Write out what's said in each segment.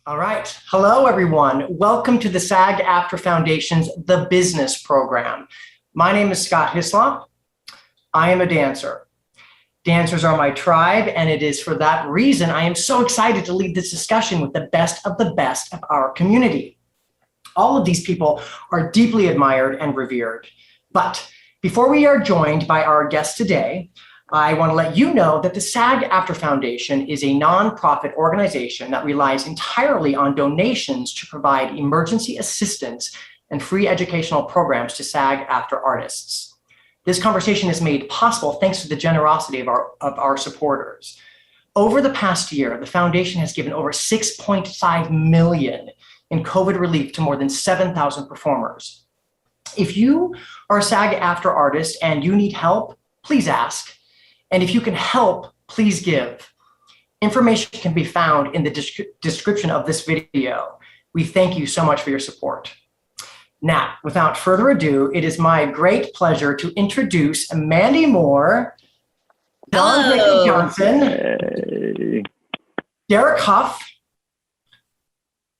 All right. Hello, everyone. Welcome to the SAG-AFTRA Foundation's The Business Program. My name is Scott Hislop. I am a dancer. Dancers are my tribe, and it is for that reason I am so excited to lead this discussion with the best of our community. All of these people are deeply admired and revered. But before we are joined by our guest today, I want to let you know that the SAG-AFTRA Foundation is a nonprofit organization that relies entirely on donations to provide emergency assistance and free educational programs to SAG-AFTRA artists. This conversation is made possible thanks to the generosity of our supporters. Over the past year, the foundation has given over $6.5 million in COVID relief to more than 7,000 performers. If you are a SAG-AFTRA artist and you need help, please ask. And if you can help, please give. Information can be found in the description of this video. We thank you so much for your support. Now, without further ado, it is my great pleasure to introduce Mandy Moore, Dondraico Johnson, Derek Hough,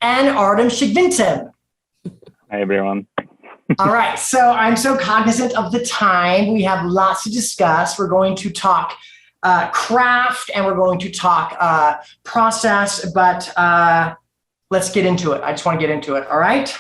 and Artem Chigvintsev. Hi, everyone. All right, so I'm so cognizant of the time. We have lots to discuss. We're going to talk craft and we're going to talk process, but let's get into it. I just want to get into it, all right?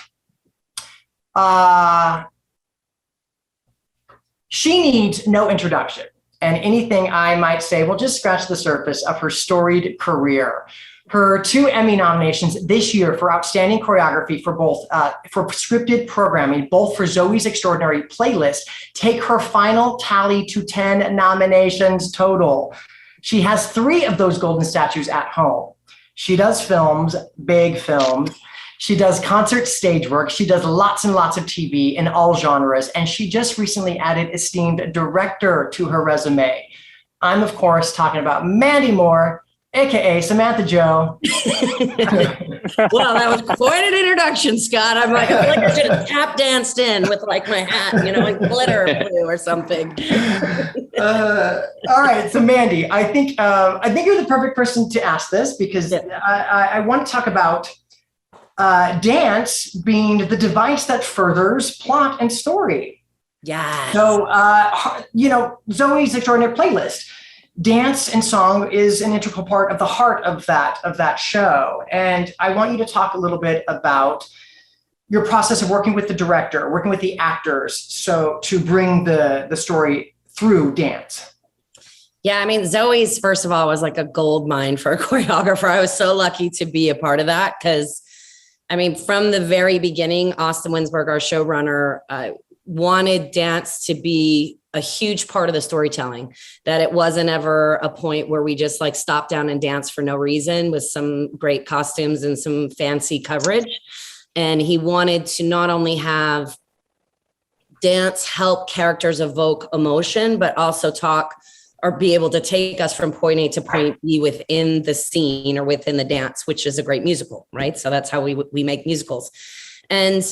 She needs no introduction, and anything I might say will just scratch the surface of her storied career. Her 2 Emmy nominations this year for outstanding choreography for both for scripted programming, both for Zoey's Extraordinary Playlist, take her final tally to 10 nominations total. She has 3 of those golden statues at home. She does films, big films. She does concert stage work. She does lots and lots of TV in all genres. And she just recently added esteemed director to her resume. I'm, of course, talking about Mandy Moore, AKA Samantha Joe. Well, that was quite an introduction, Scott. I feel like I should have tap danced in with like my hat, like glitter blue or something. All right, so Mandy, I think you're the perfect person to ask this because I want to talk about dance being the device that furthers plot and story. Yeah. So, Zoey's Extraordinary Playlist. Dance and song is an integral part of the heart of that show. And I want you to talk a little bit about your process of working with the director, working with the actors, so to bring the story through dance. Yeah, I mean, Zoey's, first of all, was like a gold mine for a choreographer. I was so lucky to be a part of that because, I mean, from the very beginning, Austin Winsberg, our showrunner, wanted dance to be a huge part of the storytelling, that it wasn't ever a point where we just like stopped down and danced for no reason with some great costumes and some fancy coverage. And he wanted to not only have dance help characters evoke emotion, but also talk or be able to take us from point A to point B within the scene or within the dance, which is a great musical, right? So that's how we make musicals. And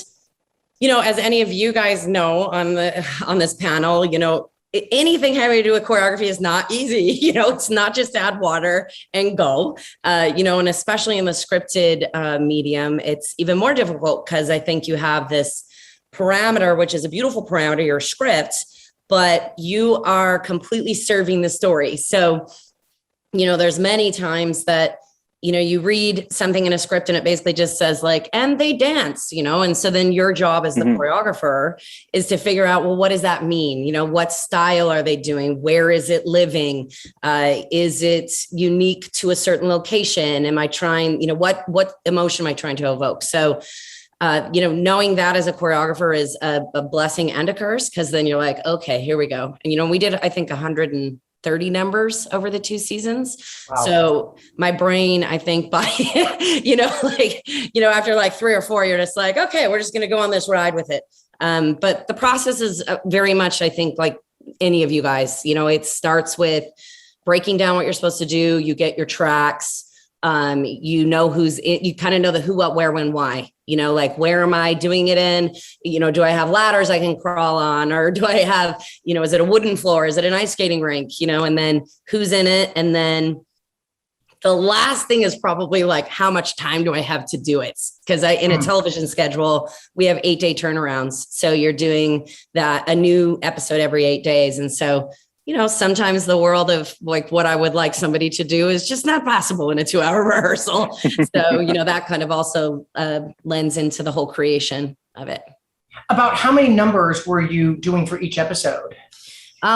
as any of you guys know on this panel, anything having to do with choreography is not easy. It's not just add water and go, and especially in the scripted medium, it's even more difficult because I think you have this parameter, which is a beautiful parameter, your script, but you are completely serving the story. So, there's many times that you read something in a script and it basically just says like, and they dance, and so then your job as the choreographer is to figure out, well, what does that mean? What style are they doing? Where is it living? Is it unique to a certain location? Am I trying, what emotion am I trying to evoke? So, knowing that as a choreographer is a blessing and a curse, because then you're like, okay, here we go. And, we did, I think, 130 numbers over the 2 seasons. Wow. So my brain, I think by, after like 3 or 4, you're just like, okay, we're just going to go on this ride with it. But the process is very much, I think, like any of you guys, it starts with breaking down what you're supposed to do. You get your tracks. Who's in, you kind of know the who, what, where, when, why, like, where am I doing it in? Do I have ladders I can crawl on, or do I have, is it a wooden floor? Is it an ice skating rink? And then who's in it? And then The last thing is probably like, how much time do I have to do it? Because in a television schedule, we have 8-day turnarounds. So you're doing a new episode every 8 days. And so, sometimes the world of like what I would like somebody to do is just not possible in a 2-hour rehearsal. So, that kind of also lends into the whole creation of it. About how many numbers were you doing for each episode?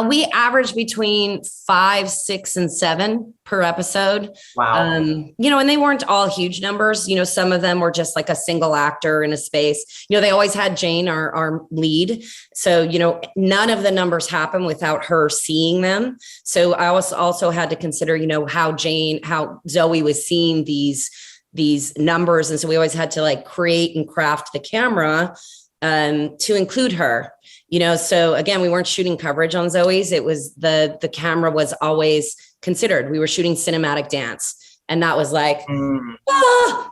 We average between 5, 6, and 7 per episode. Wow. And they weren't all huge numbers. Some of them were just like a single actor in a space. They always had Jane, our lead. So, none of the numbers happen without her seeing them. So I also had to consider, how Zoe was seeing these numbers. And so we always had to like create and craft the camera to include her. So again, we weren't shooting coverage on Zoe's. It was the camera was always considered. We were shooting cinematic dance. And that was like,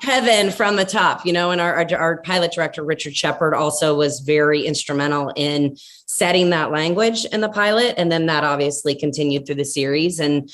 heaven from the top, and our pilot director, Richard Shepard, also was very instrumental in setting that language in the pilot. And then that obviously continued through the series. And,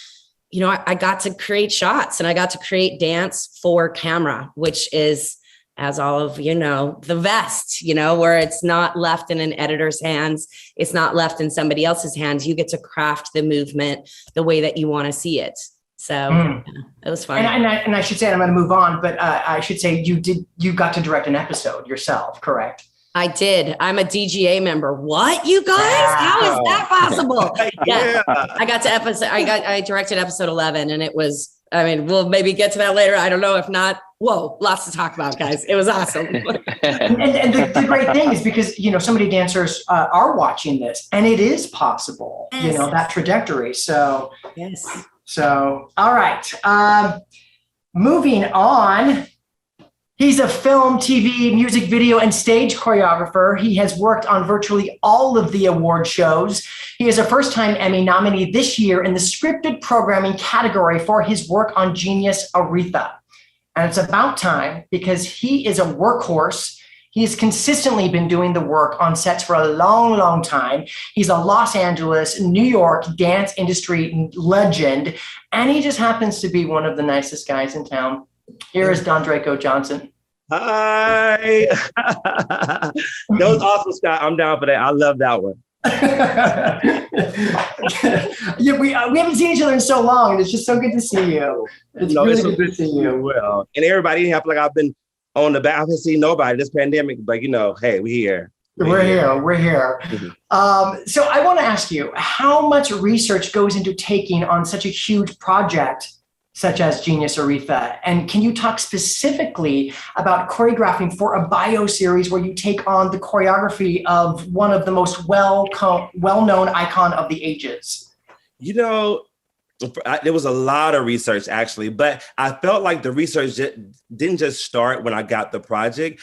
I got to create shots and I got to create dance for camera, which is, as all of the best, where it's not left in an editor's hands. It's not left in somebody else's hands. You get to craft the movement the way that you want to see it. So it was fun. And I should say, I'm going to move on, but I should say you got to direct an episode yourself, correct? I did. I'm a DGA member. What, you guys? Wow. How is that possible? Yeah. I directed episode 11 and it was, we'll maybe get to that later. I don't know. If not, whoa, lots to talk about, guys. It was awesome. and the great thing is because, so many dancers are watching this and it is possible, yes. That trajectory. So, yes. So, all right. Moving on. He's a film, TV, music video, and stage choreographer. He has worked on virtually all of the award shows. He is a first-time Emmy nominee this year in the scripted programming category for his work on Genius Aretha. And it's about time because he is a workhorse. He's consistently been doing the work on sets for a long, long time. He's a Los Angeles, New York dance industry legend, and he just happens to be one of the nicest guys in town. Here is Dondraico Johnson. Hi. That was awesome, Scott. I'm down for that. I love that one. Yeah, we haven't seen each other in so long, and it's just so good to see you. It's really good to see you. Well, and everybody, I feel like I've been on the back. I haven't seen nobody this pandemic, but hey, we here. We're here. Mm-hmm. So I want to ask you, how much research goes into taking on such a huge project such as Genius Aretha? And can you talk specifically about choreographing for a bio series where you take on the choreography of one of the most well-known icon of the ages? There was a lot of research actually, but I felt like the research didn't just start when I got the project.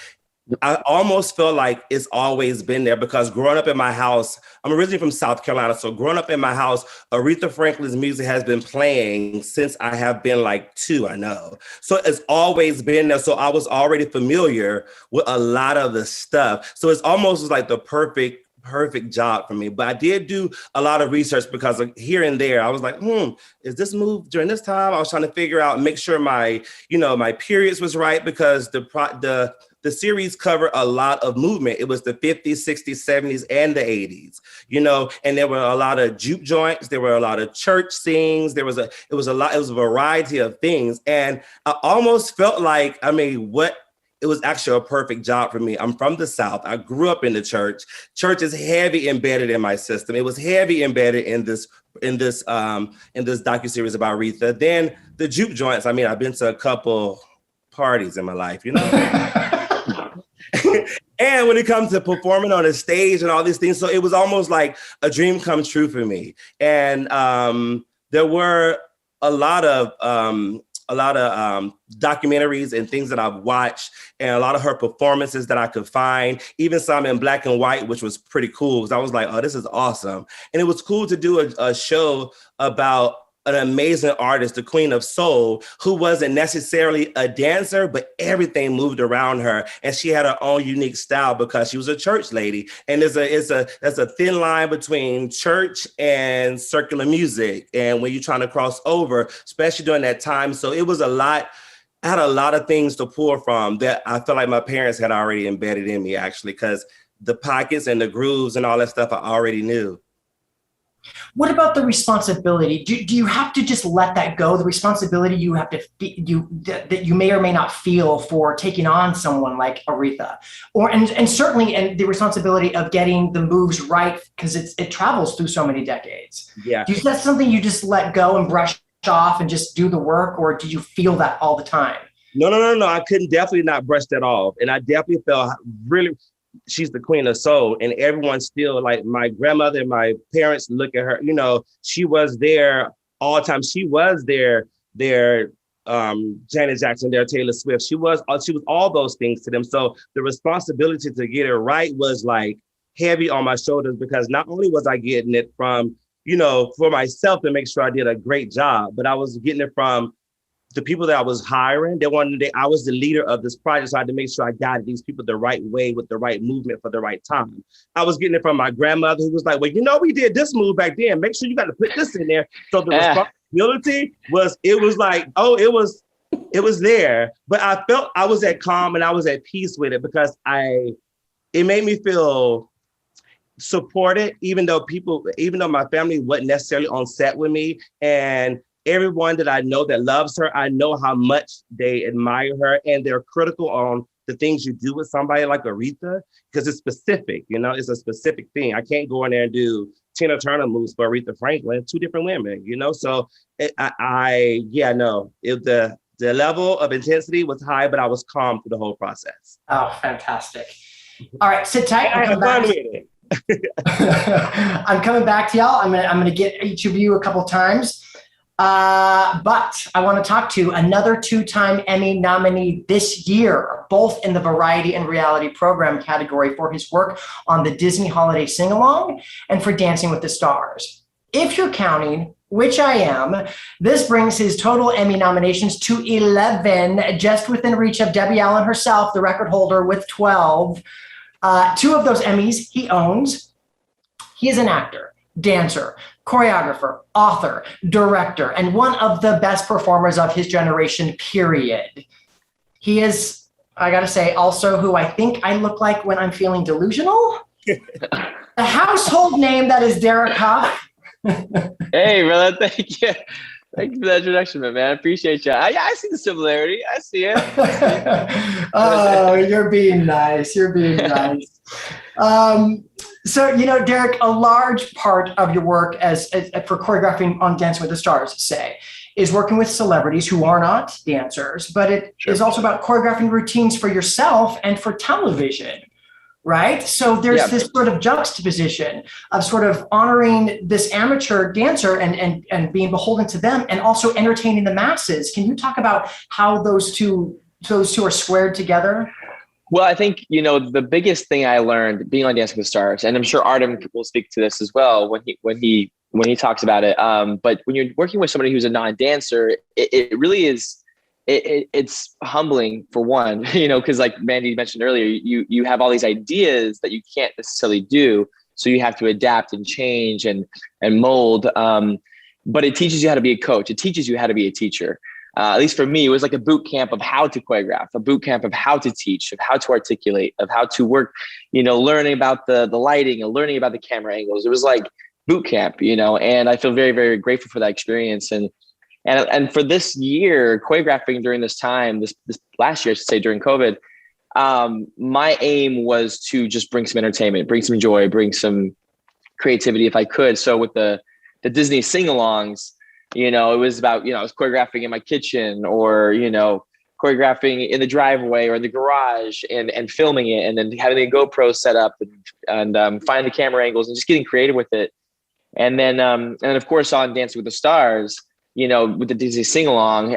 I almost feel like it's always been there because growing up in my house, I'm originally from South Carolina. So growing up in my house, Aretha Franklin's music has been playing since I have been like 2, I know. So it's always been there. So I was already familiar with a lot of the stuff. So it's almost like the perfect job for me. But I did do a lot of research because here and there, I was like, is this move during this time? I was trying to figure out, make sure my periods was right because the series covered a lot of movement. It was the 50s, 60s, 70s, and the 80s, and there were a lot of juke joints. There were a lot of church sings. It was a variety of things. And I almost felt like, it was actually a perfect job for me. I'm from the South. I grew up in the church. Church is heavy embedded in my system. It was heavy embedded in this docuseries about Aretha. Then the juke joints. I've been to a couple parties in my life, And when it comes to performing on a stage and all these things, so it was almost like a dream come true for me. And there were a lot of documentaries and things that I've watched, and a lot of her performances that I could find, even some in black and white, which was pretty cool because I was like, oh, this is awesome. And it was cool to do a show about an amazing artist, the Queen of Soul, who wasn't necessarily a dancer, but everything moved around her. And she had her own unique style because she was a church lady. And there's a thin line between church and circular music. And when you're trying to cross over, especially during that time. So it was a lot. I had a lot of things to pull from that I feel like my parents had already embedded in me, actually, because the pockets and the grooves and all that stuff I already knew. What about the responsibility? Do you have to just let that go? The responsibility you have to that you may or may not feel for taking on someone like Aretha, and certainly the responsibility of getting the moves right because it travels through so many decades. Yeah. Do you, that's something you just let go and brush off and just do the work, or do you feel that all the time? No. I couldn't definitely not brush that off, and I definitely felt really. She's the Queen of Soul, and everyone still, like my grandmother and my parents look at her, you know, she was there all the time. She was there, Janet Jackson, there, Taylor Swift. She was all those things to them. So the responsibility to get it right was like heavy on my shoulders, because not only was I getting it from, you know, for myself to make sure I did a great job, but I was getting it from the people that I was hiring. I was the leader of this project, so I had to make sure I guided these people the right way with the right movement for the right time. I was getting it from my grandmother, who was like, well, you know, we did this move back then. Make sure you got to put this in there. So the responsibility was, it was there. But I felt I was at calm and I was at peace with it, because it made me feel supported, even though my family wasn't necessarily on set with me. And everyone that I know that loves her, I know how much they admire her, and they're critical on the things you do with somebody like Aretha, because it's specific, you know, it's a specific thing. I can't go in there and do Tina Turner moves for Aretha Franklin, two different women, you know? So the level of intensity was high, but I was calm through the whole process. Oh, fantastic. All right, sit tight. I had fun with it. I'm coming back to y'all. I'm gonna get each of you a couple times. But I want to talk to another two-time Emmy nominee this year, both in the variety and reality program category for his work on the Disney Holiday Sing-Along and for Dancing with the Stars. If you're counting, which I am, this brings his total Emmy nominations to 11, just within reach of Debbie Allen herself, the record holder with 12. Two of those Emmys he owns. He is an actor, dancer, choreographer, author, director, and one of the best performers of his generation, period. He is, I gotta say, also who I think I look like when I'm feeling delusional. A household name that is Derek Hough. Hey, brother, thank you. Thank you for that introduction, man. I appreciate you. I see the similarity. I see it. Oh, you're being nice. You're being nice. So, you know, Derek, a large part of your work as for choreographing on Dancing with the Stars, say, is working with celebrities who are not dancers, but it is also about choreographing routines for yourself and for television, right? So there's this sort of juxtaposition of sort of honoring this amateur dancer and being beholden to them, and also entertaining the masses. Can you talk about how those two are squared together? Well, I think, you know, the biggest thing I learned being on Dancing with the Stars, and I'm sure Artem will speak to this as well when he talks about it. But when you're working with somebody who's a non-dancer, it really is, it's humbling for one, you know, because like Mandy mentioned earlier, you have all these ideas that you can't necessarily do. So you have to adapt and change and mold. But it teaches you how to be a coach. It teaches you how to be a teacher. At least for me, it was like a boot camp of how to choreograph, a boot camp of how to teach, of how to articulate, of how to work, you know, learning about the lighting and learning about the camera angles. It was like boot camp, you know, and I feel very, very grateful for that experience. And for this year, choreographing during this time, this last year, I should say, during COVID, my aim was to just bring some entertainment, bring some joy, bring some creativity if I could. So with the Disney sing-alongs, you know, it was about, you know, I was choreographing in my kitchen, or, you know, choreographing in the driveway or in the garage and filming it, and then having a GoPro set up and find the camera angles and just getting creative with it. And then of course on Dancing with the Stars, you know, with the Disney sing-along,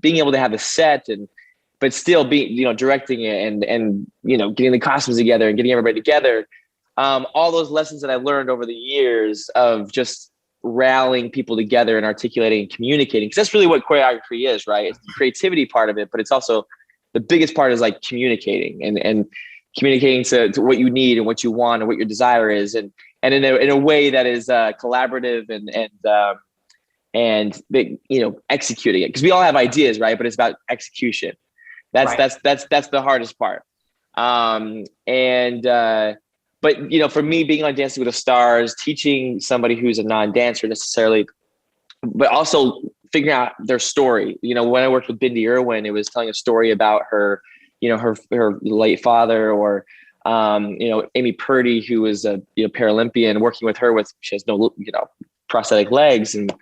being able to have a set but still being, you know, directing it and, you know, getting the costumes together and getting everybody together. All those lessons that I learned over the years of just rallying people together and articulating and communicating, because that's really what choreography is, right? It's the creativity part of it, but it's also the biggest part is like communicating and communicating to what you need and what you want and what your desire is, and in a way that is collaborative and executing it, because we all have ideas, right? But it's about execution. That's the hardest part. But for me, being on Dancing with the Stars, teaching somebody who's a non-dancer necessarily, but also figuring out their story. When I worked with Bindi Irwin, it was telling a story about her, her late father, or Amy Purdy, who was a Paralympian, working with her she has no prosthetic legs, and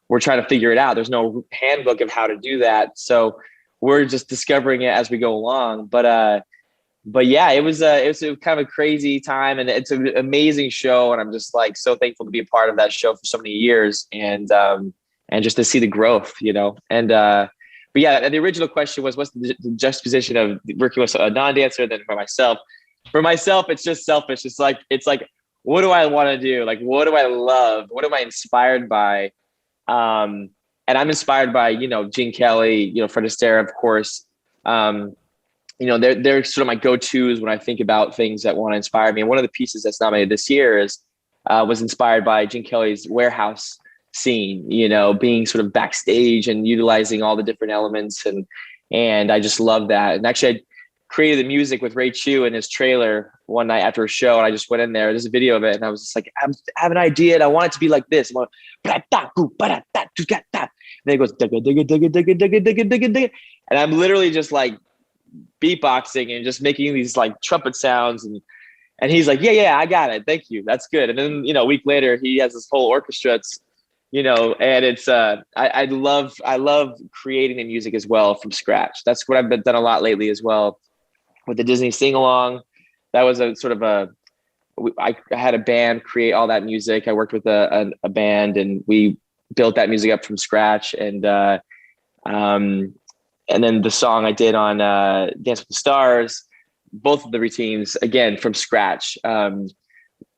we're trying to figure it out. There's no handbook of how to do that, so we're just discovering it as we go along. But yeah, it was a kind of a crazy time, and it's an amazing show, and I'm just like so thankful to be a part of that show for so many years, and just to see the growth, but yeah, the original question was, what's the juxtaposition of working with a non-dancer than for myself? For myself, it's just selfish. It's like, what do I want to do? Like, what do I love? What am I inspired by? And I'm inspired by, Gene Kelly, Fred Astaire, of course. They're sort of my go-tos when I think about things that want to inspire me. And one of the pieces that's nominated this year was inspired by Gene Kelly's Warehouse scene, being sort of backstage and utilizing all the different elements. And I just love that. And actually I created the music with Ray Chu in his trailer one night after a show. And I just went in there, there's a video of it. And I was just like, I have an idea and I want it to be like this. And then it goes, and I'm literally just like beatboxing and just making these like trumpet sounds. And he's like, yeah, I got it. Thank you. That's good. And then, a week later, he has this whole orchestra. It's, and it's, I love creating the music as well from scratch. That's what I've done a lot lately as well with the Disney sing-along. That was a sort of I had a band create all that music. I worked with a band, and we built that music up from scratch. And then the song I did on Dance with the Stars, both of the routines, again, from scratch.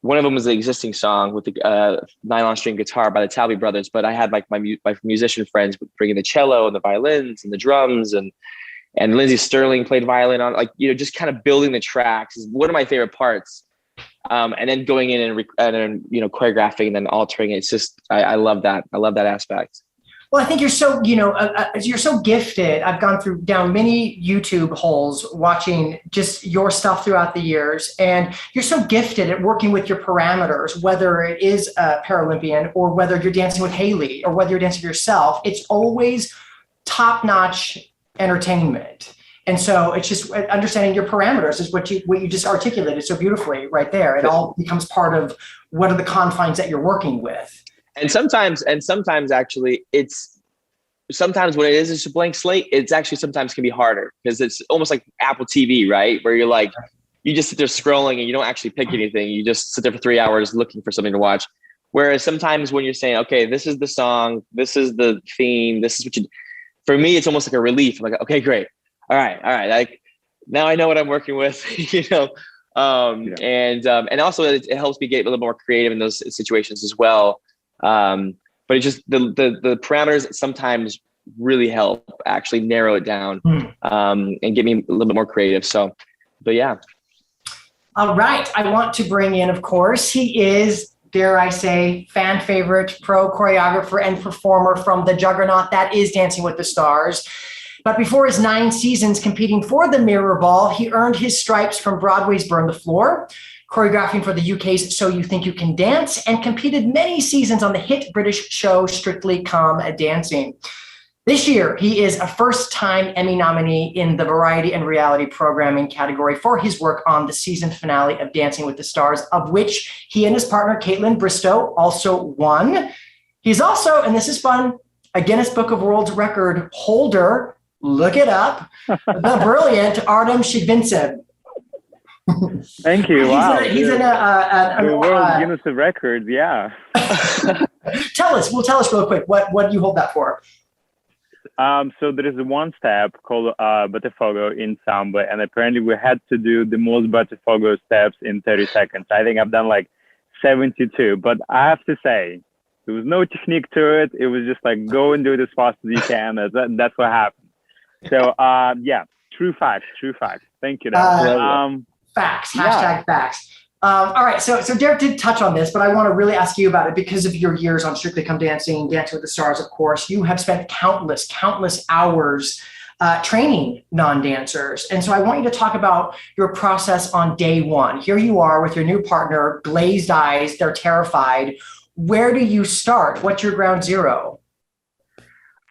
One of them was the existing song with the nylon string guitar by the Talby Brothers, but I had like my musician friends bringing the cello and the violins and the drums, and Lindsey Sterling played violin on, just kind of building the tracks is one of my favorite parts. And then going in and choreographing and then altering it. It's just, I love that. I love that aspect. Well, I think you're so, you're so gifted. I've gone down many YouTube holes watching just your stuff throughout the years, and you're so gifted at working with your parameters, whether it is a Paralympian or whether you're dancing with Haley or whether you're dancing yourself. It's always top-notch entertainment. And so it's just understanding your parameters is what you just articulated so beautifully right there. It all becomes part of what are the confines that you're working with. And sometimes actually sometimes what it is just a blank slate. It's actually sometimes can be harder because it's almost like Apple TV, right? Where you're like, you just sit there scrolling and you don't actually pick anything. You just sit there for 3 hours looking for something to watch. Whereas sometimes when you're saying, okay, this is the song, this is the theme, this is what for me, it's almost like a relief. I'm like, okay, great. All right. Like now I know what I'm working with, and also it helps me get a little more creative in those situations as well. But it's just the parameters sometimes really help actually narrow it down, and get me a little bit more creative. So, but yeah. All right. I want to bring in, of course, he is, dare I say, fan favorite, pro choreographer and performer from the juggernaut that is Dancing with the Stars. But before his 9 seasons competing for the Mirror Ball, he earned his stripes from Broadway's Burn the Floor, choreographing for the UK's So You Think You Can Dance, and competed many seasons on the hit British show Strictly Come Dancing. This year, he is a first-time Emmy nominee in the Variety and Reality Programming category for his work on the season finale of Dancing with the Stars, of which he and his partner, Caitlin Bristow, also won. He's also, and this is fun, a Guinness Book of World Record holder. Look it up. The brilliant Artem Chigvintsev. Thank you. Wow. He's in the World Guinness of Records. Yeah. Tell us real quick. What do you hold that for? So there is one step called Botafogo in samba, and apparently we had to do the most Botafogo steps in 30 seconds. I think I've done like 72, but I have to say There was no technique to it. It was just like, go and do it as fast as you can. That's what happened. So yeah, true facts. Thank you. Facts, hashtag facts. All right, so Derek did touch on this, but I want to really ask you about it because of your years on Strictly Come Dancing, Dancing with the Stars, of course. You have spent countless hours training non-dancers. And so I want you to talk about your process on day one. Here you are with your new partner, glazed eyes, they're terrified. Where do you start? What's your ground zero?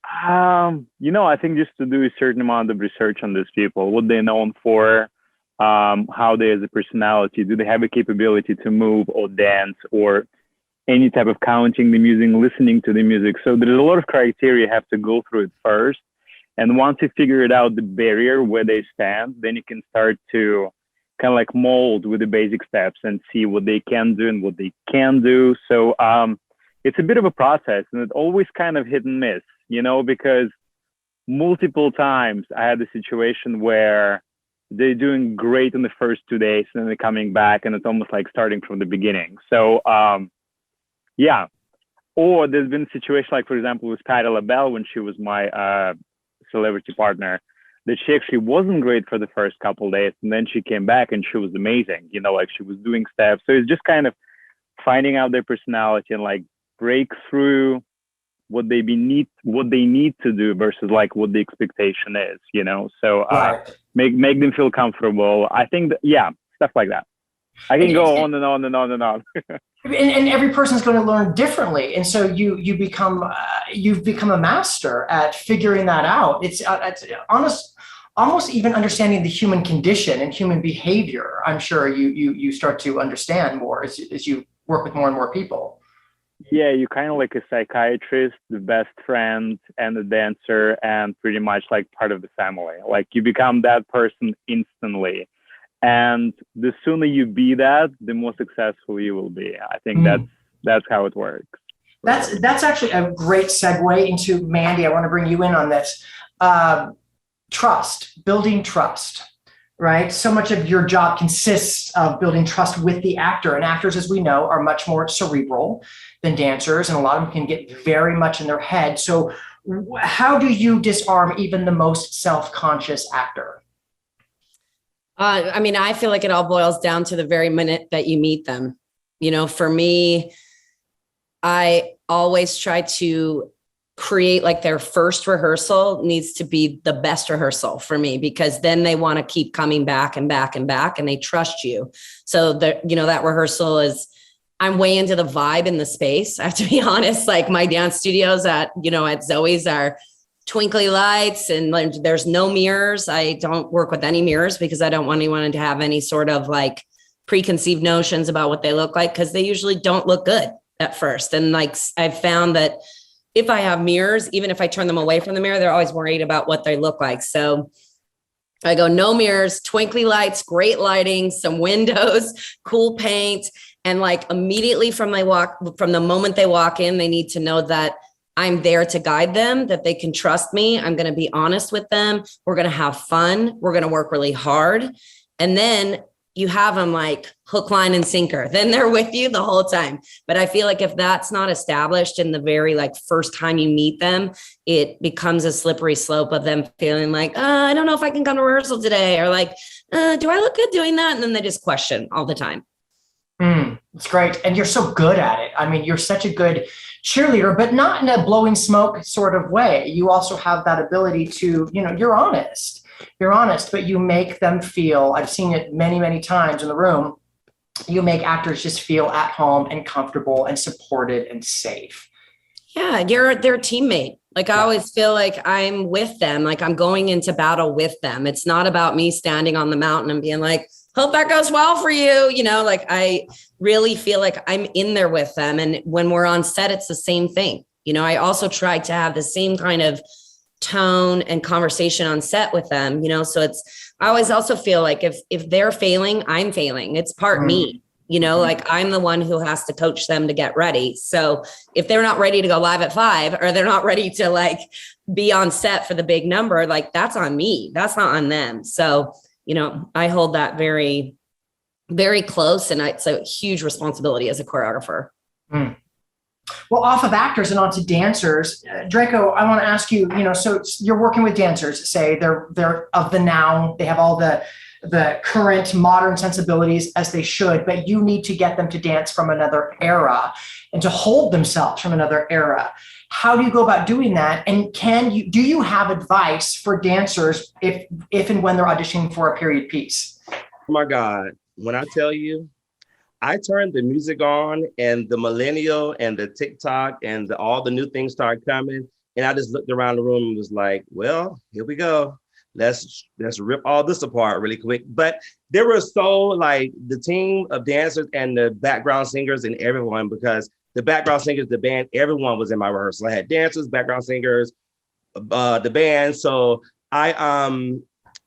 I think just to do a certain amount of research on these people, what they're known for, how they as a personality, do they have a capability to move or dance or any type of counting the music, listening to the music. So there's a lot of criteria you have to go through it first. And once you figure it out, the barrier where they stand, then you can start to kind of like mold with the basic steps and see what they can do and what they can do. So it's a bit of a process, and it's always kind of hit and miss, because multiple times I had a situation where they're doing great in the first 2 days and then they're coming back and it's almost like starting from the beginning. So yeah. Or there's been a situation like, for example, with Patti LaBelle when she was my celebrity partner, that she actually wasn't great for the first couple of days, and then she came back and she was amazing, like she was doing steps. So it's just kind of finding out their personality and like break through what they need to do versus like what the expectation is, so Right. make them feel comfortable. I think that, stuff like that. I can go on and on and on and on. And every person's going to learn differently, and so you've become a master at figuring that out. It's almost even understanding the human condition and human behavior. I'm sure you start to understand more as you work with more and more people. Yeah, you're kind of like a psychiatrist, the best friend, and the dancer, and pretty much like part of the family. Like you become that person instantly. And the sooner you be that, the more successful you will be. I think that's how it works. That's actually a great segue into Mandy. I want to bring you in on this. Trust, building trust, right? So much of your job consists of building trust with the actor, and actors, as we know, are much more cerebral than dancers, and a lot of them can get very much in their head. So how do you disarm even the most self-conscious actor? I feel like it all boils down to the very minute that you meet them. For me, I always try to create like their first rehearsal needs to be the best rehearsal for me, because then they want to keep coming back and back and back, and they trust you. So that rehearsal is, I'm way into the vibe in the space. I have to be honest, like my dance studios at Zoe's are twinkly lights and like, there's no mirrors. I don't work with any mirrors because I don't want anyone to have any sort of like preconceived notions about what they look like, because they usually don't look good at first. And like I've found that if I have mirrors, even if I turn them away from the mirror, they're always worried about what they look like. So I go, no mirrors, twinkly lights, great lighting, some windows, cool paint. And like immediately from the moment they walk in, they need to know that I'm there to guide them, that they can trust me. I'm going to be honest with them. We're going to have fun. We're going to work really hard. And then you have them like hook, line, and sinker. Then they're with you the whole time. But I feel like if that's not established in the very like first time you meet them, it becomes a slippery slope of them feeling like, I don't know if I can come to rehearsal today, or like, do I look good doing that? And then they just question all the time. It's great. And you're so good at it. I mean, you're such a good cheerleader, but not in a blowing smoke sort of way. You also have that ability to, you're honest, but you make them feel, I've seen it many, many times in the room, you make actors just feel at home and comfortable and supported and safe. Yeah, you're their teammate. Like I always feel like I'm with them, like I'm going into battle with them. It's not about me standing on the mountain and being like, hope that goes well for you. Like I really feel like I'm in there with them. And when we're on set, it's the same thing. I also try to have the same kind of tone and conversation on set with them, so I always also feel like if they're failing, I'm failing. It's part me, like I'm the one who has to coach them to get ready. So if they're not ready to go live at 5, or they're not ready to like be on set for the big number, like that's on me. That's not on them. So I hold that very, very close, and it's a huge responsibility as a choreographer. Well, off of actors and onto dancers, Draco, I want to ask you, so you're working with dancers, say they're of the now, they have all the current modern sensibilities as they should, but you need to get them to dance from another era and to hold themselves from another era. How do you go about doing that? And do you have advice for dancers if and when they're auditioning for a period piece? Oh my God, when I tell you, I turned the music on and the millennial and the TikTok and all the new things started coming. And I just looked around the room and was like, well, here we go. Let's rip all this apart really quick. But there were the team of dancers and the background singers and everyone, because the background singers, the band, everyone was in my rehearsal. I had dancers, background singers, the band. So I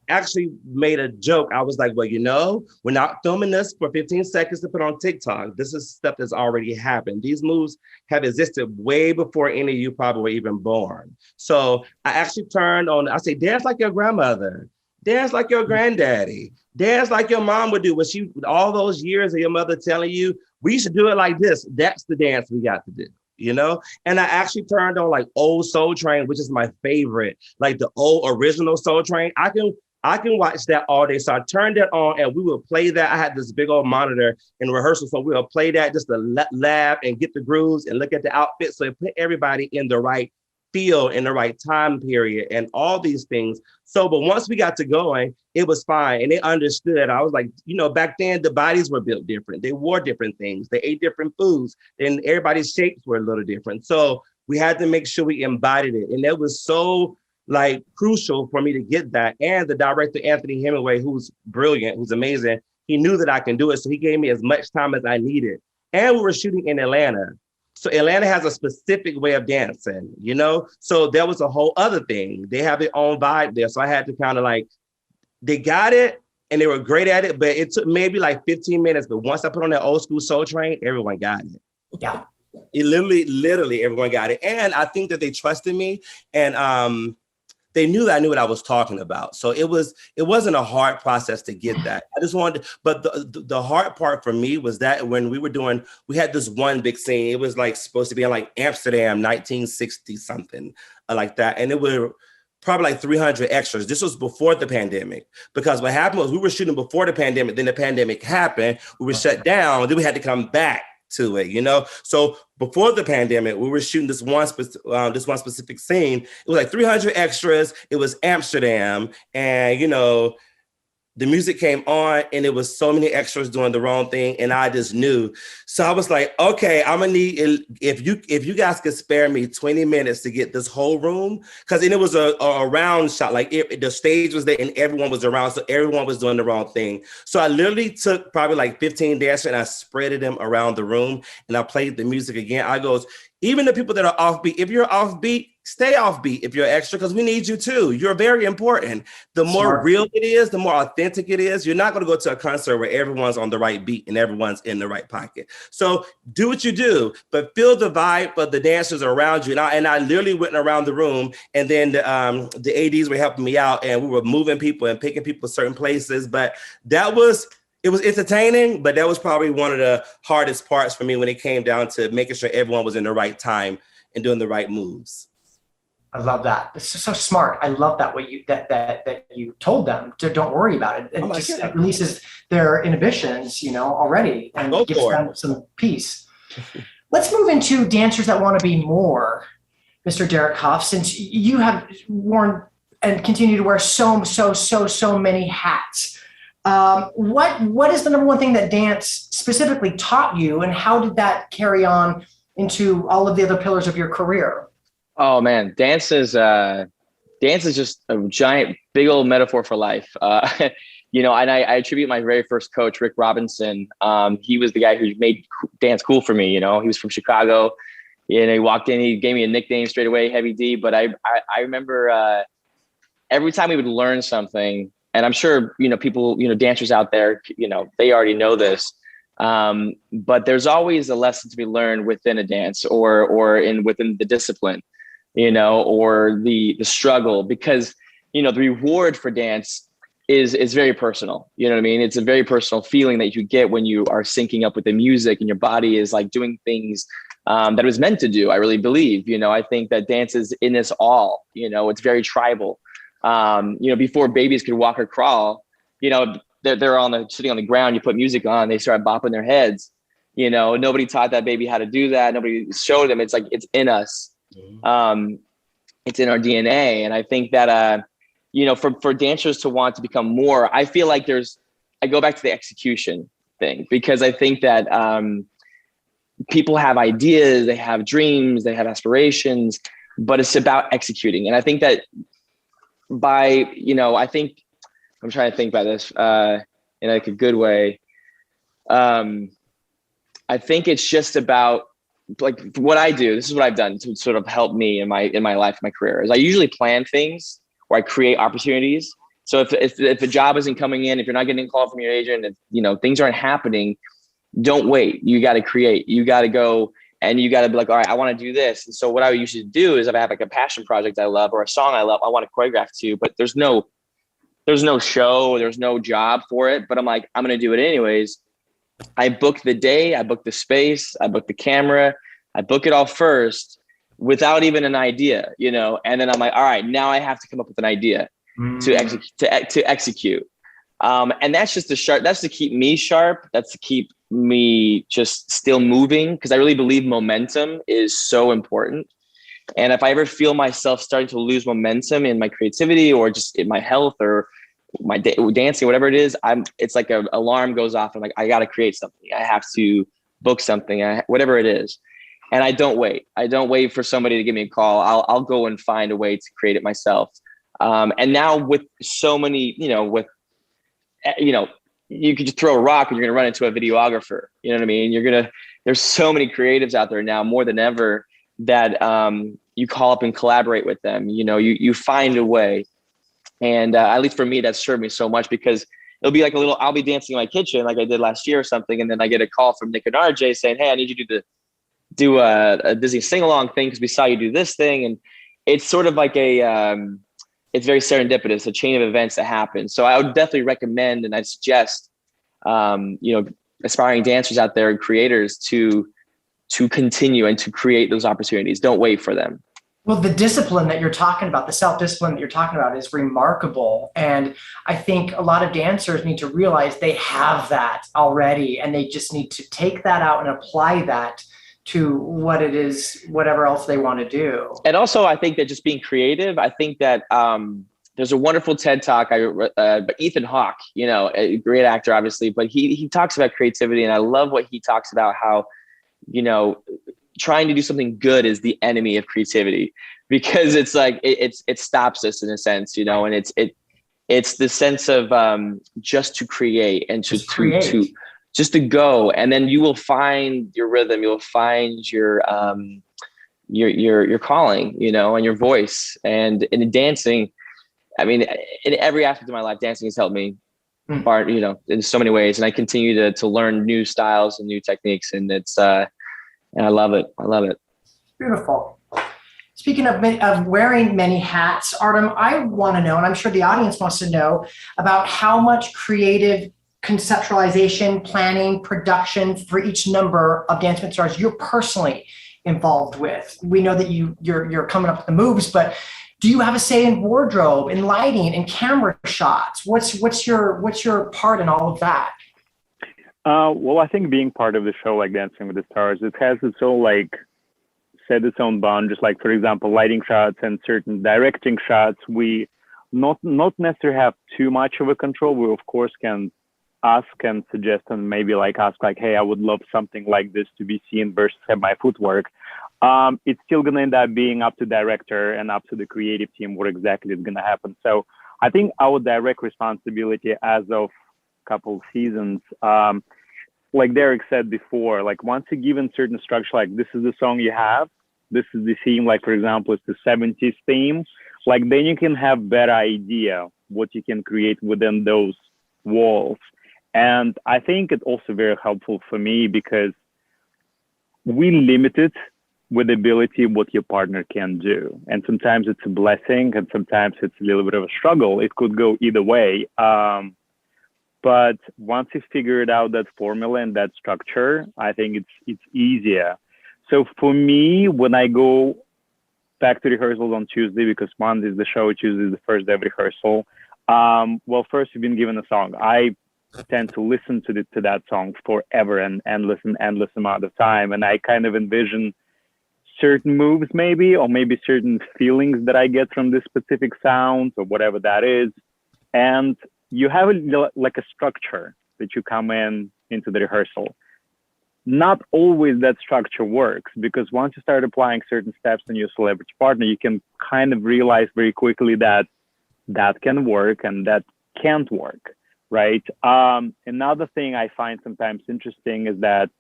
actually made a joke. I was like, well, we're not filming this for 15 seconds to put on TikTok. This is stuff that's already happened. These moves have existed way before any of you probably were even born. So I actually I say, dance like your grandmother, dance like your granddaddy, dance like your mom would do with all those years of your mother telling you, we should do it like this. That's the dance we got to do. And I actually turned on like old Soul Train, which is my favorite, like the old original Soul Train. I can watch that all day. So I turned that on and we would play that. I had this big old monitor in rehearsal. So we would play that just to laugh and get the grooves and look at the outfits. So it put everybody in the right feel, in the right time period and all these things. So, but once we got to going, it was fine. And they understood. I was like, back then the bodies were built different. They wore different things. They ate different foods and everybody's shapes were a little different. So we had to make sure we embodied it. And that was so crucial for me to get that. And the director, Anthony Hemingway, who's brilliant, who's amazing, he knew that I can do it. So he gave me as much time as I needed. And we were shooting in Atlanta. So Atlanta has a specific way of dancing, So that was a whole other thing. They have their own vibe there. So I had to kind of they got it and they were great at it, but it took maybe 15 minutes. But once I put on that old school Soul Train, everyone got it. Yeah. It literally everyone got it. And I think that they trusted me and they knew that I knew what I was talking about. So it wasn't a hard process to get that. I just wanted, but the hard part for me was that when we had this one big scene, it was supposed to be in Amsterdam, 1960 something like that. And it were probably 300 extras. This was before the pandemic, because what happened was we were shooting before the pandemic, then the pandemic happened, we were shut down, then we had to come back to it, So before the pandemic, we were shooting this one specific scene. It was 300 extras. It was Amsterdam, and the music came on, and it was so many extras doing the wrong thing, and I just knew. So I was like, okay, I'm gonna need if you guys could spare me 20 minutes to get this whole room, because then it was a round shot. The stage was there, and everyone was around, so everyone was doing the wrong thing. So I literally took probably 15 dancers and I spreaded them around the room, and I played the music again. I goes, even the people that are offbeat, if you're offbeat, stay offbeat if you're extra, because we need you too. You're very important. The more real it is, the more authentic it is. You're not going to go to a concert where everyone's on the right beat and everyone's in the right pocket. So do what you do, but feel the vibe of the dancers around you. And I literally went around the room, and then the ADs were helping me out, and we were moving people and picking people certain places. But it was entertaining, but that was probably one of the hardest parts for me when it came down to making sure everyone was in the right time and doing the right moves. I love that. This is so smart. I love that that you told them to don't worry about it. It releases their inhibitions, already, and gives them some peace. Let's move into dancers that want to be more, Mr. Derek Hough, since you have worn and continue to wear so many hats. What is the number one thing that dance specifically taught you, and how did that carry on into all of the other pillars of your career? Oh man, dance is just a giant, big old metaphor for life. And I attribute my very first coach, Rick Robinson. He was the guy who made dance cool for me. He was from Chicago. He walked in, he gave me a nickname straight away, Heavy D. But I remember every time we would learn something, and I'm sure, people, dancers out there, they already know this. But there's always a lesson to be learned within a dance or within the discipline, or the struggle, because, the reward for dance is very personal. You know what I mean? It's a very personal feeling that you get when you are syncing up with the music and your body is doing things that it was meant to do. I really believe, I think that dance is in us all, it's very tribal. Before babies could walk or crawl, they're sitting on the ground, you put music on, they start bopping their heads. Nobody taught that baby how to do that. Nobody showed them. It's like, it's in us. It's in our DNA. And I think that, for dancers to want to become more, I feel like I go back to the execution thing, because I think that people have ideas, they have dreams, they have aspirations, but it's about executing. And I think that I'm trying to think about this in like a good way. I think it's just about like what I do. This is what I've done to sort of help me in my life, my career, is I usually plan things or I create opportunities. So if a job isn't coming in, if you're not getting a call from your agent, if things aren't happening, don't wait. You got to create. You got to go and you got to be like, all right, I want to do this. And so what I usually do is if I have like a passion project I love or a song I love, I want to choreograph to, but there's no show, there's no job for it, but I'm like, I'm going to do it anyways. I book the day, I book the space, I book the camera, I book it all first without even an idea, and then I'm like, all right, now I have to come up with an idea to execute. And that's just that's to keep me sharp. That's to keep me just still moving. Cause I really believe momentum is so important. And if I ever feel myself starting to lose momentum in my creativity or just in my health or my dancing, whatever it is, it's like an alarm goes off. I'm like, I got to create something. I have to book something, whatever it is. And I don't wait. I don't wait for somebody to give me a call. I'll go and find a way to create it myself. And now with so many, you could just throw a rock and you're going to run into a videographer. You know what I mean? There's so many creatives out there now more than ever that you call up and collaborate with them. You find a way. And at least for me, that's served me so much, because it'll be like I'll be dancing in my kitchen like I did last year or something. And then I get a call from Nick and RJ saying, hey, I need you to do a Disney sing-along thing because we saw you do this thing. And it's sort of like it's very serendipitous, a chain of events that happen. So I would definitely recommend, and I'd suggest, aspiring dancers out there and creators to continue and to create those opportunities. Don't wait for them. Well, the discipline that you're talking about, the self-discipline that you're talking about is remarkable. And I think a lot of dancers need to realize they have that already, and they just need to take that out and apply that to what it is, whatever else they want to do. And also, I think that just being creative, I think that there's a wonderful TED Talk by Ethan Hawke, a great actor, obviously, but he talks about creativity. And I love what he talks about, how, trying to do something good is the enemy of creativity, because it's like, it stops us in a sense, and it's the sense of just to create and just to go, and then you will find your rhythm, you'll find your calling, and your voice. And in dancing, I mean, in every aspect of my life, dancing has helped me, in so many ways. And I continue to learn new styles and new techniques, and and I love it. I love it. Beautiful. Speaking of wearing many hats, Artem, I want to know, and I'm sure the audience wants to know, about how much creative conceptualization, planning, production for each number of Dance with Stars you're personally involved with. We know that you're coming up with the moves, but do you have a say in wardrobe, in lighting, in camera shots? What's your part in all of that? Well, I think being part of the show like Dancing with the Stars, it has its own set its own bond. Just like, for example, lighting shots and certain directing shots, we not necessarily have too much of a control. We of course can ask and suggest and maybe ask hey, I would love something like this to be seen versus have my footwork. It's still gonna end up being up to director and up to the creative team what exactly is gonna happen. So I think our direct responsibility as of couple seasons, like Derek said before, once you're given certain structure, this is the song you have, this is the theme, for example, it's the 70s theme, then you can have better idea what you can create within those walls. And I think it's also very helpful for me because we limited with the ability what your partner can do. And sometimes it's a blessing and sometimes it's a little bit of a struggle. It could go either way. But once you figured out that formula and that structure, I think it's easier. So for me, when I go back to rehearsals on Tuesday, because Monday is the show, Tuesday is the first day of rehearsal. Well, first you've been given a song. I tend to listen to that song forever and endless amount of time. And I kind of envision certain moves maybe, or maybe certain feelings that I get from this specific sound or whatever that is. And you have like a structure that you come into the rehearsal. Not always that structure works, because once you start applying certain steps on your celebrity partner, you can kind of realize very quickly that that can work and that can't work, right? Another thing I find sometimes interesting is that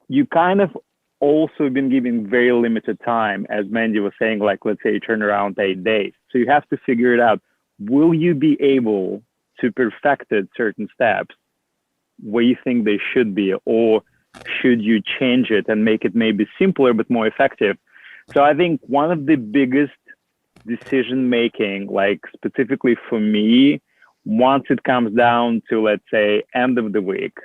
you kind of also been given very limited time, as Mandy was saying, like, let's say you turn around 8 days. So you have to figure it out. Will you be able to perfect it certain steps where you think they should be, or should you change it and make it maybe simpler but more effective? So I think one of the biggest decision making, like specifically for me, once it comes down to, let's say, end of the week,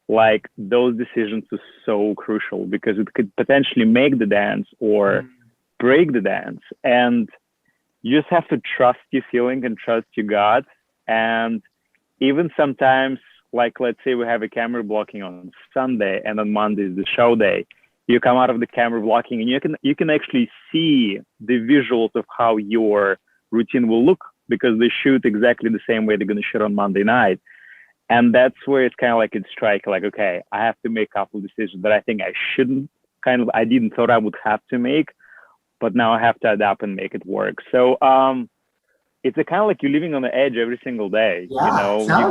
like those decisions are so crucial, because it could potentially make the dance or break the dance. And you just have to trust your feeling and trust your gut. And even sometimes, like, let's say we have a camera blocking on Sunday and on Monday is the show day, you come out of the camera blocking and you can actually see the visuals of how your routine will look, because they shoot exactly the same way they're going to shoot on Monday night. And that's where it's kind of like it's strike, like, okay, I have to make a couple of decisions that I think I shouldn't, I didn't thought I would have to make, but now I have to adapt and make it work. So it's a kind of like you're living on the edge every single day. Yeah, you know,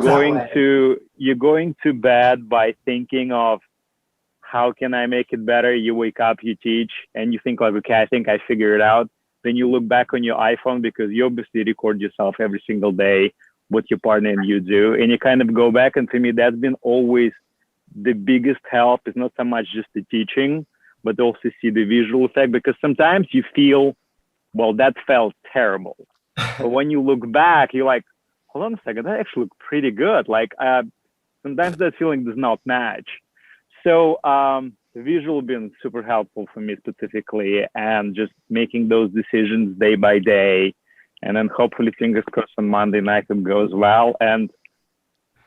you're going to bed by thinking of, how can I make it better? You wake up, you teach, and you think like, okay, I think I figured it out. Then you look back on your iPhone, because you obviously record yourself every single day, what your partner and you do. And you kind of go back, and for me, that's been always the biggest help. Is not so much just the teaching, but also see the visual effect, because sometimes you feel, well, that felt terrible. But when you look back, you're like, hold on a second, that actually looked pretty good. Like sometimes that feeling does not match. So the visual been super helpful for me specifically, and just making those decisions day by day. And then hopefully, fingers crossed, on Monday night it goes well. And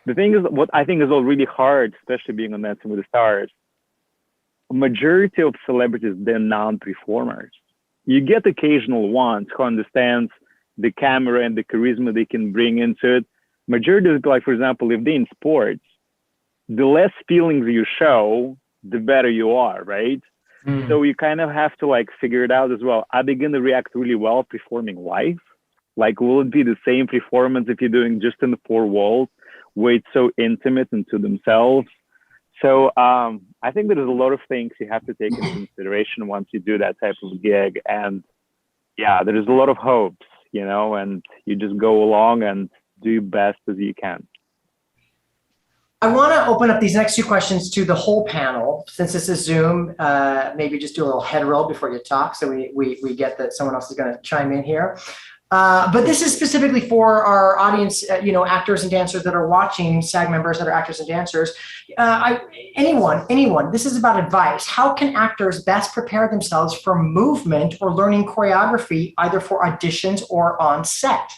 the thing is, what I think is all really hard, especially being on Dancing with the Stars, a majority of celebrities, they're non-performers. You get occasional ones who understands the camera and the charisma they can bring into it. Majority of, like, for example, if they're in sports, the less feelings you show, the better you are, right? So you kind of have to like figure it out as well. Are they going to react really well performing live? Like, will it be the same performance if you're doing just in the four walls, where it's so intimate and to themselves? So I think there's a lot of things you have to take into consideration once you do that type of gig. And yeah, there's a lot of hopes, you know, and you just go along and do your best as you can. I want to open up these next two questions to the whole panel. Since this is Zoom, maybe just do a little head roll before you talk, so we get that someone else is going to chime in here. But this is specifically for our audience, actors and dancers that are watching, SAG members that are actors and dancers. Anyone, this is about advice. How can actors best prepare themselves for movement or learning choreography, either for auditions or on set?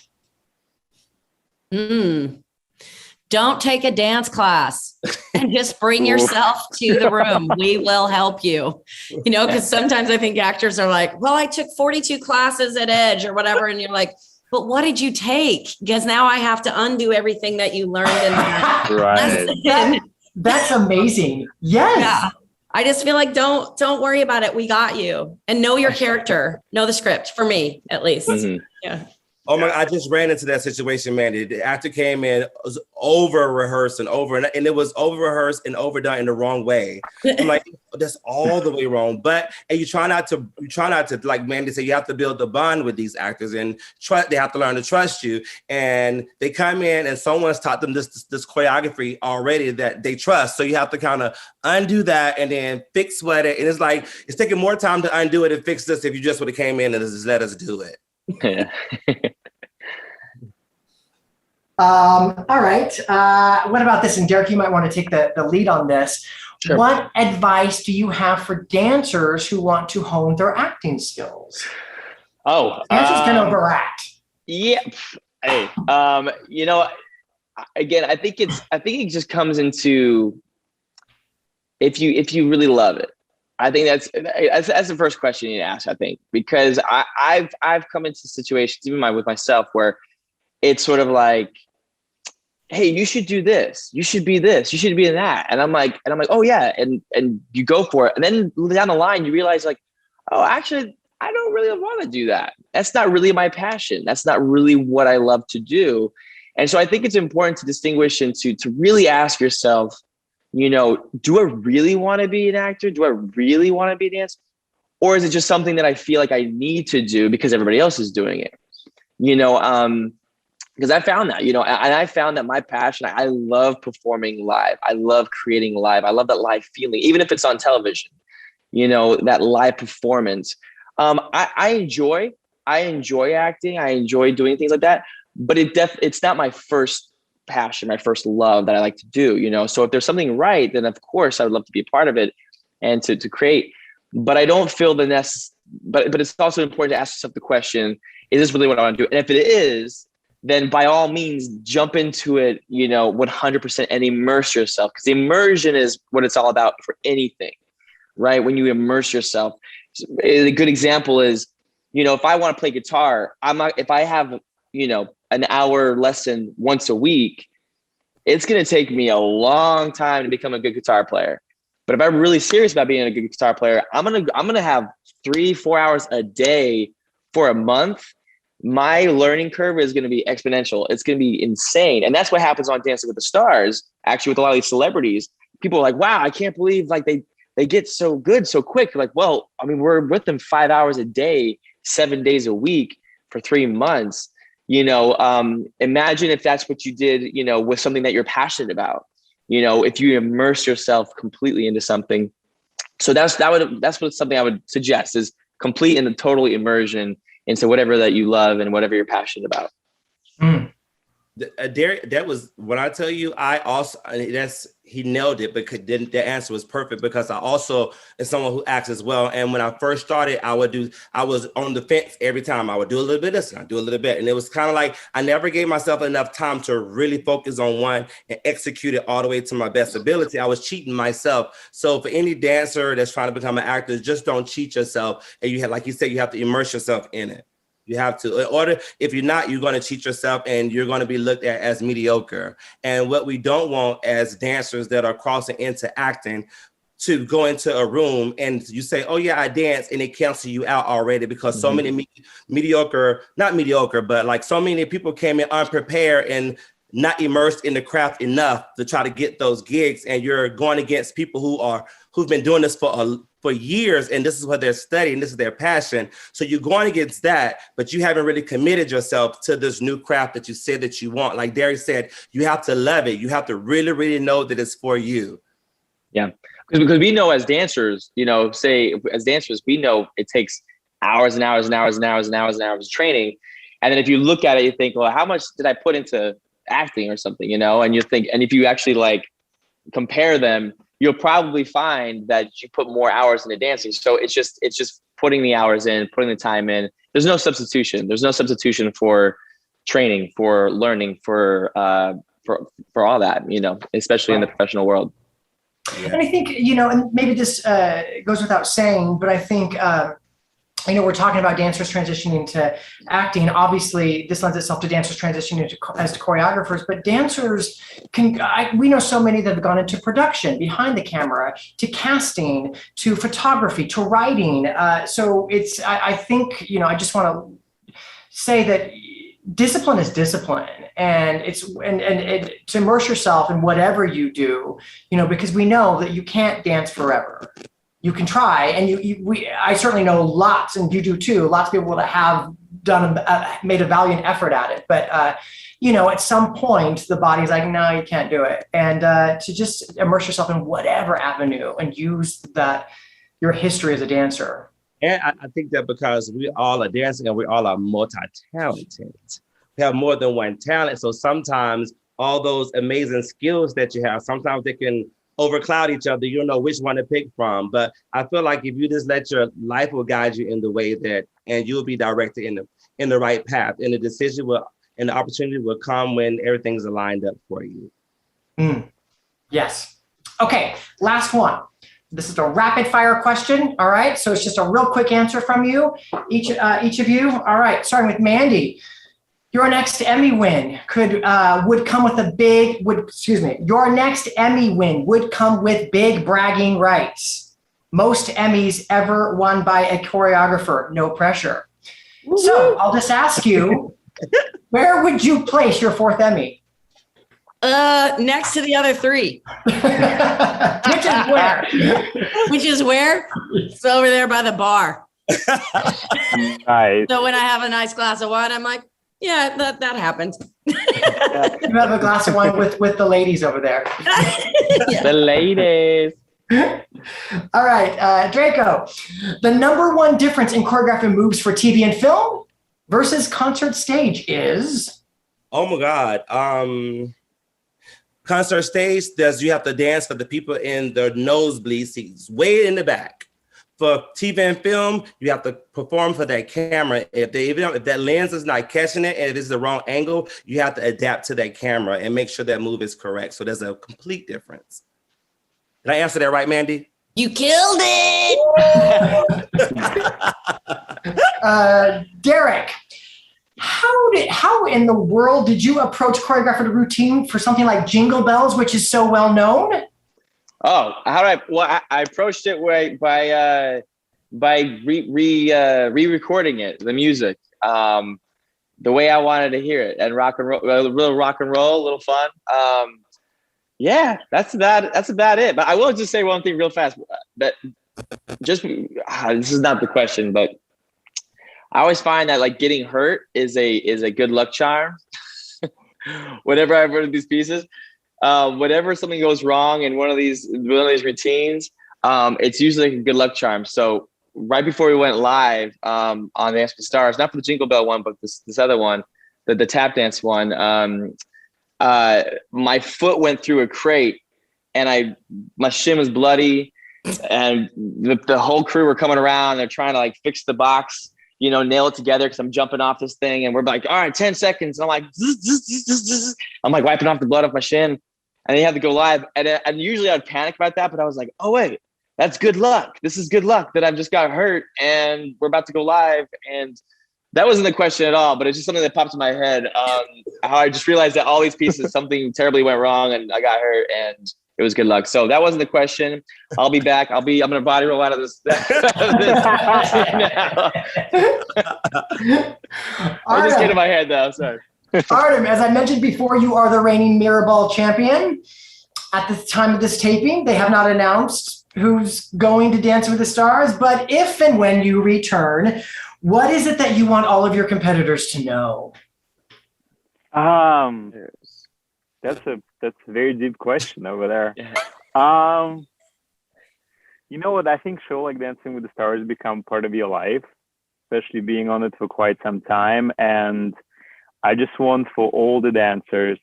Don't take a dance class and just bring yourself to the room. We will help you, because sometimes I think actors are like, well, I took 42 classes at Edge or whatever. And you're like, but what did you take? Because now I have to undo everything that you learned in that lesson. That's amazing. Yes. Yeah. I just feel like don't worry about it. We got you. And know your character, know the script, for me, at least. Mm-hmm. Yeah. Oh my! I just ran into that situation, Mandy. The actor came in, was over rehearsed and it was over rehearsed and overdone in the wrong way. I'm like, that's all the way wrong. But and you try not to, like Mandy said, you have to build the bond with these actors and trust. They have to learn to trust you. And they come in and someone's taught them this choreography already that they trust. So you have to kind of undo that and then fix what it. And it's like it's taking more time to undo it and fix this if you just would have came in and just let us do it. Yeah. All right. What about this? And Derek, you might want to take the lead on this. Sure. What advice do you have for dancers who want to hone their acting skills? Oh, Dancers can overact. Yeah. Hey, you know, again, I think it just comes into if you really love it. I think that's the first question you ask, I think, because I've come into situations, even with myself, where it's sort of like, hey, you should do this, you should be this, you should be that. And I'm like, oh yeah. And you go for it. And then down the line, you realize like, oh, actually, I don't really want to do that. That's not really my passion. That's not really what I love to do. And so I think it's important to distinguish and to really ask yourself, you know, do I really want to be an actor? Do I really want to be a dancer? Or is it just something that I feel like I need to do because everybody else is doing it? You know, because I found that, you know, and I found that my passion, I love performing live. I love creating live. I love that live feeling, even if it's on television, you know, that live performance. I enjoy acting. I enjoy doing things like that, but it's not my first passion, my first love that I like to do, you know? So if there's something right, then of course I would love to be a part of it and to create, but I don't feel but it's also important to ask yourself the question, is this really what I want to do? And if it is, then by all means, jump into it, you know, 100% and immerse yourself, because immersion is what it's all about for anything, right? When you immerse yourself. A good example is, you know, if I want to play guitar, if I have, you know, an hour lesson once a week, it's going to take me a long time to become a good guitar player. But if I'm really serious about being a good guitar player, I'm going to have 3-4 hours a day for a month. My learning curve is going to be exponential. It's going to be insane. And that's what happens on Dancing with the Stars, actually, with a lot of these celebrities. People are like, wow, I can't believe like they get so good so quick. Like, well, I mean, we're with them 5 hours a day, 7 days a week for 3 months. You know, imagine if that's what you did, you know, with something that you're passionate about, you know, if you immerse yourself completely into something. So that's what something I would suggest is complete and total immersion into whatever that you love and whatever you're passionate about. Mm. Derek, that was when I tell you, he nailed it, because then the answer was perfect, because I also am someone who acts as well. And when I first started, I was on the fence every time. I would do a little bit of this and I do a little bit. And it was kind of like, I never gave myself enough time to really focus on one and execute it all the way to my best ability. I was cheating myself. So for any dancer that's trying to become an actor, just don't cheat yourself. And like you said, you have to immerse yourself in it. You have to. In order, if you're not, you're going to cheat yourself and you're going to be looked at as mediocre. And what we don't want as dancers that are crossing into acting, to go into a room and you say, oh yeah, I dance, and they cancel you out already, because so many not mediocre, but like so many people came in unprepared and not immersed in the craft enough to try to get those gigs. And you're going against people who've been doing this for years, and this is what they're studying, this is their passion. So you're going against that, but you haven't really committed yourself to this new craft that you said that you want. Like Derek said, you have to love it. You have to really, really know that it's for you. Yeah, because we know as dancers, you know, we know it takes hours and hours and hours and hours and hours and hours of training. And then if you look at it, you think, well, how much did I put into acting or something, you know? And you think, and if you actually like compare them, you'll probably find that you put more hours into dancing. So it's just putting the hours in, putting the time in. There's no substitution. There's no substitution for training, for learning, for all that, you know, especially in the professional world. Yeah. And I think, you know, and maybe this goes without saying, but I think, you know, we're talking about dancers transitioning into acting. Obviously, this lends itself to dancers transitioning as to choreographers, but dancers we know so many that have gone into production, behind the camera, to casting, to photography, to writing. So I think, you know, I just want to say that discipline is discipline, and to immerse yourself in whatever you do, you know, because we know that you can't dance forever. You can try, and I certainly know lots, and you do too, lots of people that have made a valiant effort at it. But, you know, at some point, the body's like, no, you can't do it. And to just immerse yourself in whatever avenue and use your history as a dancer. And I think that because we all are dancing and we all are multi-talented, we have more than one talent. So sometimes all those amazing skills that you have, sometimes they can overcloud each other. You don't know which one to pick from. But I feel like if you just let your life will guide you in the way that, and you'll be directed in the right path, and the decision will, and the opportunity will come when everything's aligned up for you. Yes. Okay, last one. This is a rapid fire question. All right, so it's just a real quick answer from you, each of you. All right, starting with Mandy. Your next Emmy win would come with your next Emmy win would come with big bragging rights. Most Emmys ever won by a choreographer, no pressure. Woo-hoo. So I'll just ask you, where would you place your 4th Emmy? Next to the other 3. Which is where? Which is where? It's over there by the bar. Nice. So when I have a nice glass of wine, I'm like, yeah, that happened. You have a glass of wine with the ladies over there. Yeah. The ladies. All right, Draco. The #1 difference in choreography moves for TV and film versus concert stage is? Oh my God. Concert stage, you have to dance for the people in the nosebleed seats, way in the back. For TV and film, you have to perform for that camera. If that lens is not catching it, and if it's the wrong angle, you have to adapt to that camera and make sure that move is correct. So there's a complete difference. Did I answer that right, Mandy? You killed it. Derek, how in the world did you approach choreographed routine for something like Jingle Bells, which is so well known? Oh, how do I? Well, I approached it by re-recording it, the music, the way I wanted to hear it, and rock and roll, a little rock and roll, a little fun. Yeah, that's about it. But I will just say one thing real fast. That just this is not the question, but I always find that like getting hurt is a good luck charm. Whenever I've heard of these pieces. Whenever something goes wrong in one of these routines, it's usually a good luck charm. So right before we went live on Dance with the Stars, not for the Jingle Bell one, but this other one, the tap dance one, my foot went through a crate and my shin was bloody, and the whole crew were coming around. They're trying to like fix the box, nail it together because I'm jumping off this thing, and we're like, all right, 10 seconds. And I'm like, I'm like wiping off the blood off my shin, and they have to go live. And usually I'd panic about that, but I was like, oh wait, that's good luck. This is good luck that I've just got hurt and we're about to go live. And that wasn't the question at all, but it's just something that popped in my head. How I just realized that all these pieces, something terribly went wrong and I got hurt and it was good luck. So that wasn't the question. I'll be back. I'm going to body roll out of this. I just get in my head though. Sorry. Artem, as I mentioned before, you are the reigning mirror ball champion. At the time of this taping, they have not announced who's going to Dance with the Stars, but if and when you return, what is it that you want all of your competitors to know? That's a very deep question over there. You know what? I think show like Dancing with the Stars become part of your life, especially being on it for quite some time. And I just want for all the dancers,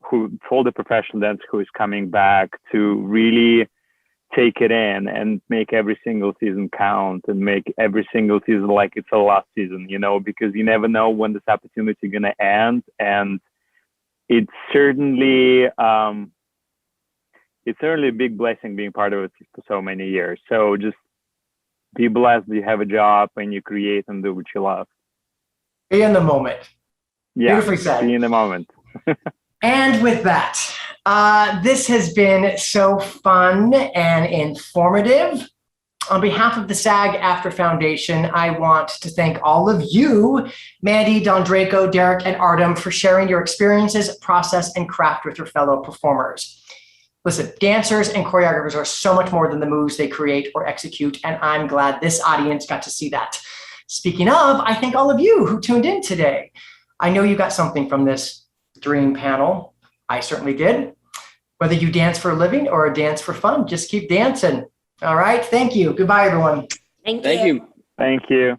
for all the professional dancers who is coming back, to really take it in and make every single season count and make every single season like it's the last season, because you never know when this opportunity is going to end. And it's certainly a big blessing being part of it for so many years. So just be blessed that you have a job and you create and do what you love. Be in the moment. Yeah, beautifully said. Be in the moment. And with that, this has been so fun and informative. On behalf of the SAG-AFTRA Foundation, I want to thank all of you, Mandy, Dondraico, Derek, and Artem, for sharing your experiences, process, and craft with your fellow performers. Listen, dancers and choreographers are so much more than the moves they create or execute, and I'm glad this audience got to see that. Speaking of, I thank all of you who tuned in today. I know you got something from this dream panel. I certainly did. Whether you dance for a living or a dance for fun, just keep dancing. All right. Thank you. Goodbye, everyone. Thank you. Thank you. Thank you.